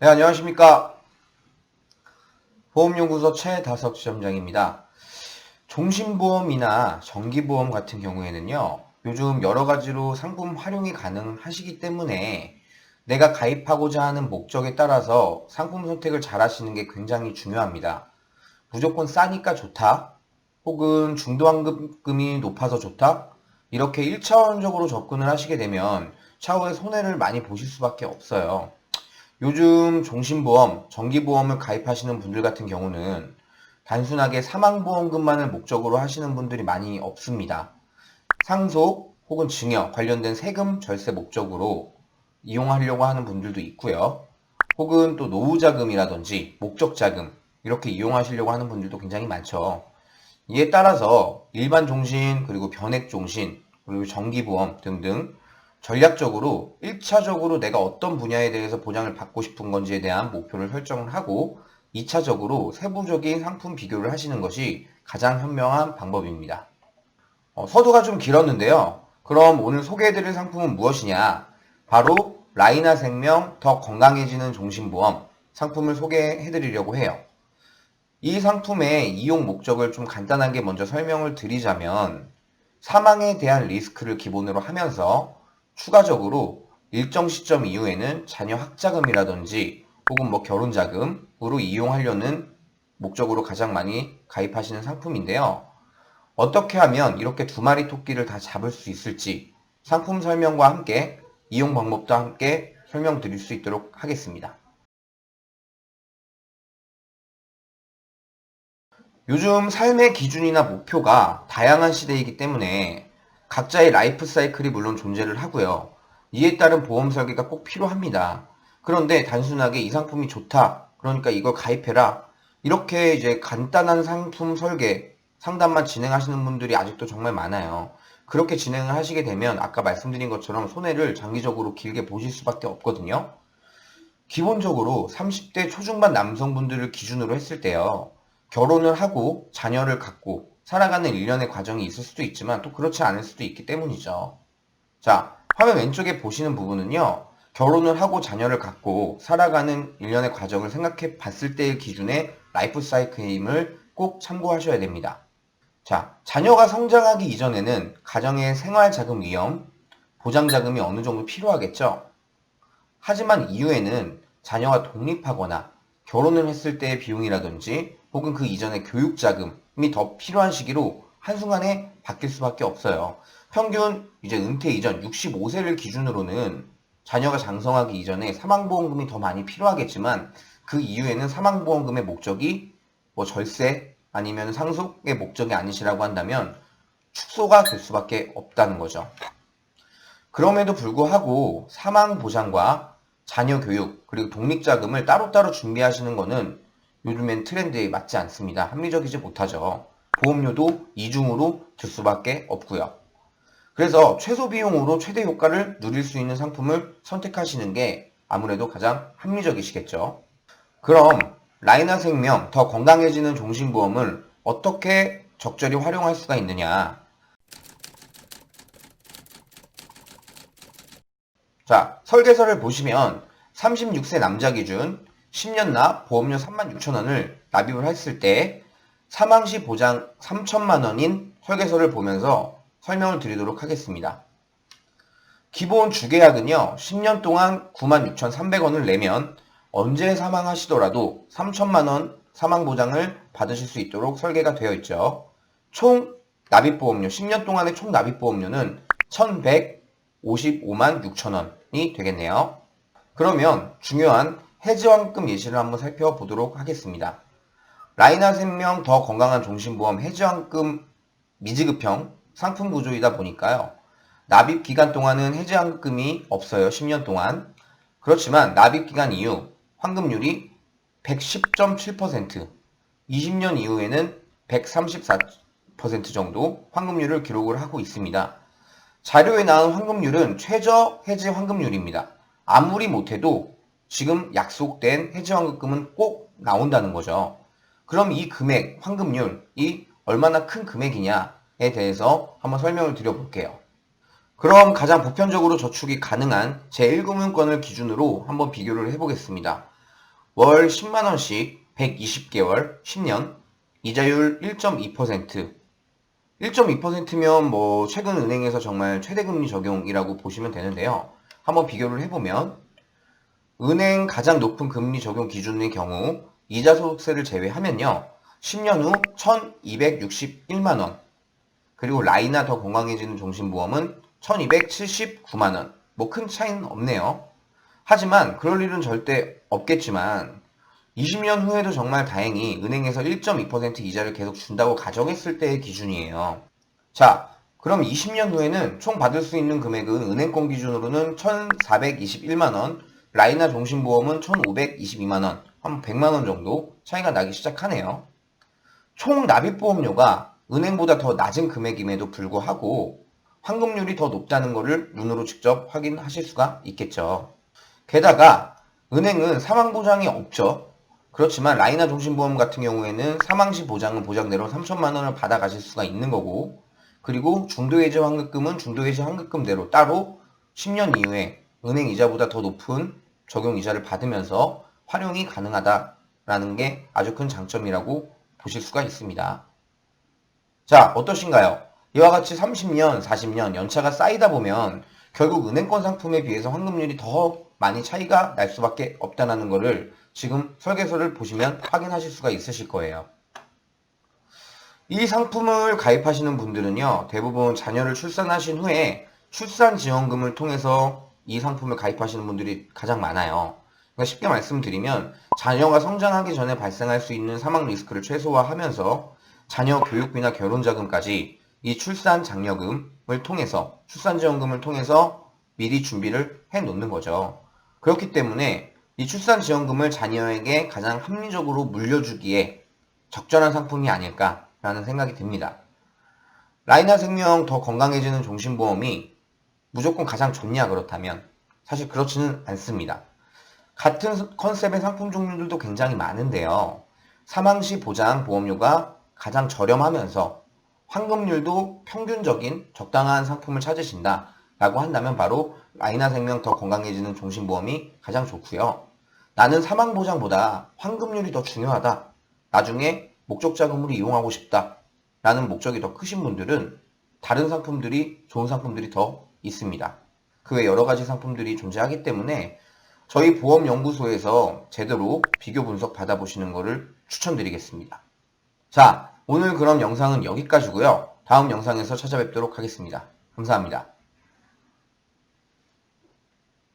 네, 안녕하십니까. 보험연구소 최다석 지점장입니다. 종신보험이나 정기보험 같은 경우에는요, 요즘 여러 가지로 상품 활용이 가능하시기 때문에 내가 가입하고자 하는 목적에 따라서 상품 선택을 잘 하시는 게 굉장히 중요합니다. 무조건 싸니까 좋다, 혹은 중도환급금이 높아서 좋다, 이렇게 1차원적으로 접근을 하시게 되면 차후에 손해를 많이 보실 수밖에 없어요. 요즘 종신보험, 정기보험을 가입하시는 분들 같은 경우는 단순하게 사망보험금만을 목적으로 하시는 분들이 많이 없습니다. 상속 혹은 증여 관련된 세금 절세 목적으로 이용하려고 하는 분들도 있고요. 혹은 또 노후자금이라든지 목적자금 이렇게 이용하시려고 하는 분들도 굉장히 많죠. 이에 따라서 일반 종신 그리고 변액 종신 그리고 정기보험 등등 전략적으로 1차적으로 내가 어떤 분야에 대해서 보장을 받고 싶은 건지에 대한 목표를 설정을 하고 2차적으로 세부적인 상품 비교를 하시는 것이 가장 현명한 방법입니다. 서두가 좀 길었는데요. 그럼 오늘 소개해드릴 상품은 무엇이냐? 바로 라이나생명 더 건강해지는 종신보험 상품을 소개해드리려고 해요. 이 상품의 이용 목적을 좀 간단하게 먼저 설명을 드리자면 사망에 대한 리스크를 기본으로 하면서 추가적으로 일정 시점 이후에는 자녀 학자금이라든지 혹은 결혼자금으로 이용하려는 목적으로 가장 많이 가입하시는 상품인데요. 어떻게 하면 이렇게 두 마리 토끼를 다 잡을 수 있을지 상품 설명과 함께 이용 방법도 함께 설명드릴 수 있도록 하겠습니다. 요즘 삶의 기준이나 목표가 다양한 시대이기 때문에 각자의 라이프 사이클이 물론 존재를 하고요. 이에 따른 보험 설계가 꼭 필요합니다. 그런데 단순하게 이 상품이 좋다, 그러니까 이걸 가입해라, 이렇게 이제 간단한 상품 설계, 상담만 진행하시는 분들이 아직도 정말 많아요. 그렇게 진행을 하시게 되면 아까 말씀드린 것처럼 손해를 장기적으로 길게 보실 수밖에 없거든요. 기본적으로 30대 초중반 남성분들을 기준으로 했을 때요. 결혼을 하고 자녀를 갖고 살아가는 일련의 과정이 있을 수도 있지만 또 그렇지 않을 수도 있기 때문이죠. 자, 화면 왼쪽에 보시는 부분은요. 결혼을 하고 자녀를 갖고 살아가는 일련의 과정을 생각해 봤을 때의 기준의 라이프 사이클임을 꼭 참고하셔야 됩니다. 자, 자녀가 성장하기 이전에는 가정의 생활 자금 위험, 보장 자금이 어느 정도 필요하겠죠. 하지만 이후에는 자녀가 독립하거나 결혼을 했을 때의 비용이라든지 혹은 그 이전의 교육 자금이 더 필요한 시기로 한순간에 바뀔 수밖에 없어요. 평균 이제 은퇴 이전 65세를 기준으로는 자녀가 장성하기 이전에 사망보험금이 더 많이 필요하겠지만 그 이후에는 사망보험금의 목적이 절세 아니면 상속의 목적이 아니시라고 한다면 축소가 될 수밖에 없다는 거죠. 그럼에도 불구하고 사망보장과 자녀 교육 그리고 독립자금을 따로따로 준비하시는 것은 요즘엔 트렌드에 맞지 않습니다. 합리적이지 못하죠. 보험료도 이중으로 들 수밖에 없고요. 그래서 최소 비용으로 최대 효과를 누릴 수 있는 상품을 선택하시는 게 아무래도 가장 합리적이시겠죠. 그럼 라이나생명 더 건강해지는 종신보험을 어떻게 적절히 활용할 수가 있느냐? 자, 설계서를 보시면 36세 남자 기준 10년 납 보험료 36,000원을 납입을 했을 때 사망시 보장 3천만 원인 설계서를 보면서 설명을 드리도록 하겠습니다. 기본 주계약은요, 10년 동안 96,300원을 내면 언제 사망하시더라도 3천만 원 사망보장을 받으실 수 있도록 설계가 되어 있죠. 총 납입보험료, 10년 동안의 총 납입보험료는 1,155만 6천원이 되겠네요. 그러면 중요한 해지환급 예시를 한번 살펴보도록 하겠습니다. 라이나생명 더 건강한 종신보험 해지환급 미지급형 상품 구조이다 보니까요. 납입 기간 동안은 해지환급금이 없어요. 10년 동안. 그렇지만 납입 기간 이후 환급률이 110.7%, 20년 이후에는 134% 정도 환급률을 기록을 하고 있습니다. 자료에 나온 환급률은 최저 해지 환급률입니다. 아무리 못해도 지금 약속된 해지 환급금은 꼭 나온다는 거죠. 그럼 이 금액, 환급률이 얼마나 큰 금액이냐에 대해서 한번 설명을 드려볼게요. 그럼 가장 보편적으로 저축이 가능한 제1금융권을 기준으로 한번 비교를 해보겠습니다. 월 10만원씩 120개월 10년 이자율 1.2%. 1.2%면 뭐 최근 은행에서 정말 최대금리 적용이라고 보시면 되는데요. 한번 비교를 해보면 은행 가장 높은 금리 적용 기준의 경우 이자소득세를 제외하면요. 10년 후 1261만원, 그리고 라이나 더 건강해지는 종신보험은 1279만원. 뭐 큰 차이는 없네요. 하지만 그럴 일은 절대 없겠지만 20년 후에도 정말 다행히 은행에서 1.2% 이자를 계속 준다고 가정했을 때의 기준이에요. 자, 그럼 20년 후에는 총 받을 수 있는 금액은 은행권 기준으로는 1,421만원, 라이나 종신보험은 1,522만원, 한 100만원 정도 차이가 나기 시작하네요. 총 납입보험료가 은행보다 더 낮은 금액임에도 불구하고 환급률이 더 높다는 것을 눈으로 직접 확인하실 수가 있겠죠. 게다가 은행은 사망보장이 없죠. 그렇지만 라이나 종신보험 같은 경우에는 사망시 보장은 보장대로 3천만 원을 받아가실 수가 있는 거고, 그리고 중도해지 환급금은 중도해지 환급금대로 따로 10년 이후에 은행 이자보다 더 높은 적용 이자를 받으면서 활용이 가능하다라는 게 아주 큰 장점이라고 보실 수가 있습니다. 자, 어떠신가요? 이와 같이 30년, 40년 연차가 쌓이다 보면 결국 은행권 상품에 비해서 환급률이 더 많이 차이가 날 수밖에 없다는 것을 지금 설계서를 보시면 확인하실 수가 있으실 거예요. 이 상품을 가입하시는 분들은요, 대부분 자녀를 출산하신 후에 출산지원금을 통해서 이 상품을 가입하시는 분들이 가장 많아요. 그러니까 쉽게 말씀드리면 자녀가 성장하기 전에 발생할 수 있는 사망 리스크를 최소화하면서 자녀 교육비나 결혼자금까지 이 출산장려금을 통해서, 출산지원금을 통해서 미리 준비를 해 놓는 거죠. 그렇기 때문에 이 출산지원금을 자녀에게 가장 합리적으로 물려주기에 적절한 상품이 아닐까라는 생각이 듭니다. 라이나 생명 더 건강해지는 종신보험이 무조건 가장 좋냐 그렇다면 사실 그렇지는 않습니다. 같은 컨셉의 상품 종류들도 굉장히 많은데요. 사망시 보장 보험료가 가장 저렴하면서 환급률도 평균적인 적당한 상품을 찾으신다라고 한다면 바로 라이나 생명 더 건강해지는 종신보험이 가장 좋고요. 나는 사망보장보다 환급률이 더 중요하다, 나중에 목적자금으로 이용하고 싶다 라는 목적이 더 크신 분들은 다른 상품들이, 좋은 상품들이 더 있습니다. 그 외 여러 가지 상품들이 존재하기 때문에 저희 보험연구소에서 제대로 비교 분석 받아보시는 것을 추천드리겠습니다. 자, 오늘 그럼 영상은 여기까지고요. 다음 영상에서 찾아뵙도록 하겠습니다. 감사합니다.